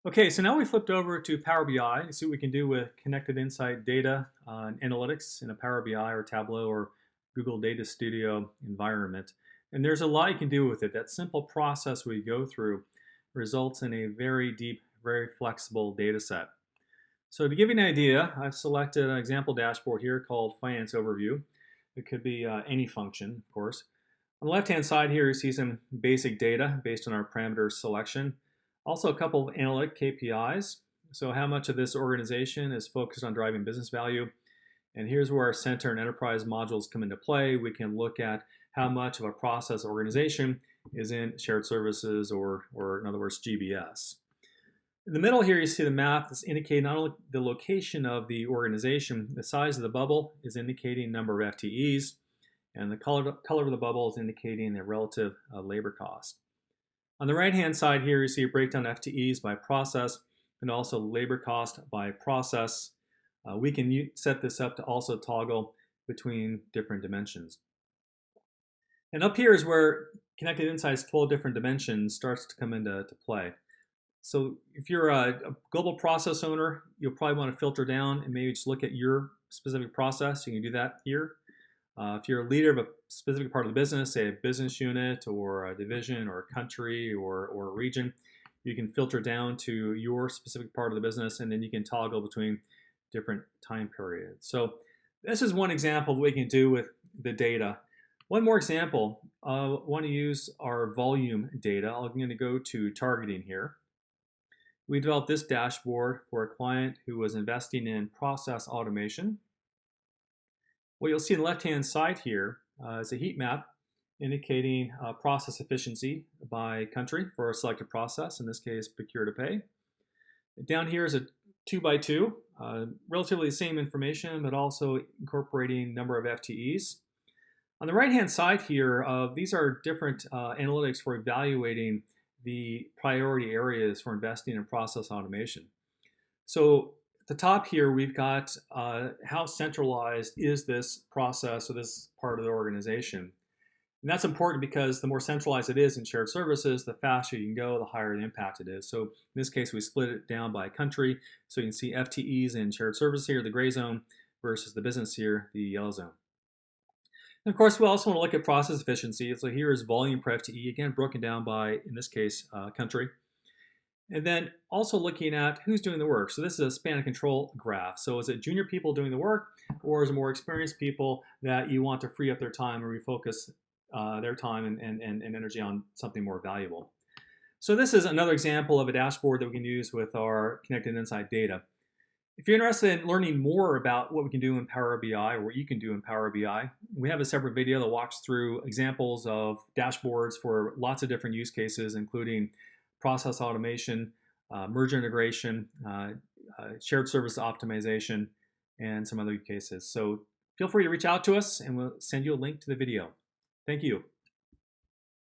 Okay, so now we flipped over to Power BI to see what we can do with connected insight data and analytics in a Power BI or Tableau or Google Data Studio environment. And there's a lot you can do with it. That simple process we go through results in a very deep, very flexible data set. So to give you an idea, I've selected an example dashboard here called Finance Overview. It could be any function, of course. On the left-hand side here, you see some basic data based on our parameter selection. Also a couple of analytic KPIs. So how much of this organization is focused on driving business value. And here's where our center and enterprise modules come into play. We can look at how much of a process organization is in shared services or in other words, GBS. In the middle here, you see the map that's indicating not only the location of the organization, the size of the bubble is indicating number of FTEs, and the color of the bubble is indicating the relative labor cost. On the right-hand side here, you see a breakdown of FTEs by process and also labor cost by process. We can set this up to also toggle between different dimensions. And up here is where Connected Insight's 12 different dimensions starts to come into play. So if you're a global process owner, you'll probably want to filter down and maybe just look at your specific process. You can do that here. If you're a leader of a specific part of the business, say a business unit or a division or a country or a region, you can filter down to your specific part of the business, and then you can toggle between different time periods. So this is one example of what we can do with the data. One more example, I want to use our volume data. I'm going to go to targeting here. We developed this dashboard for a client who was investing in process automation. What you'll see on the left-hand side here is a heat map indicating process efficiency by country for a selected process, in this case, procure to pay. Down here is a 2x2, relatively the same information, but also incorporating number of FTEs. On the right-hand side here, these are different analytics for evaluating the priority areas for investing in process automation. So at the top here, we've got how centralized is this process or this part of the organization. And that's important because the more centralized it is in shared services, the faster you can go, the higher the impact it is. So in this case, we split it down by country. So you can see FTEs in shared service here, the gray zone, versus the business here, the yellow zone. And of course, we also want to look at process efficiency. So here is volume per FTE, again, broken down by, in this case, country. And then also looking at who's doing the work. So this is a span of control graph. So is it junior people doing the work, or is it more experienced people that you want to free up their time and refocus their time and energy on something more valuable? So this is another example of a dashboard that we can use with our Connected Insight data. If you're interested in learning more about what we can do in Power BI or what you can do in Power BI, we have a separate video that walks through examples of dashboards for lots of different use cases, including process automation, merger integration, shared service optimization, and some other cases. So feel free to reach out to us and we'll send you a link to the video. Thank you.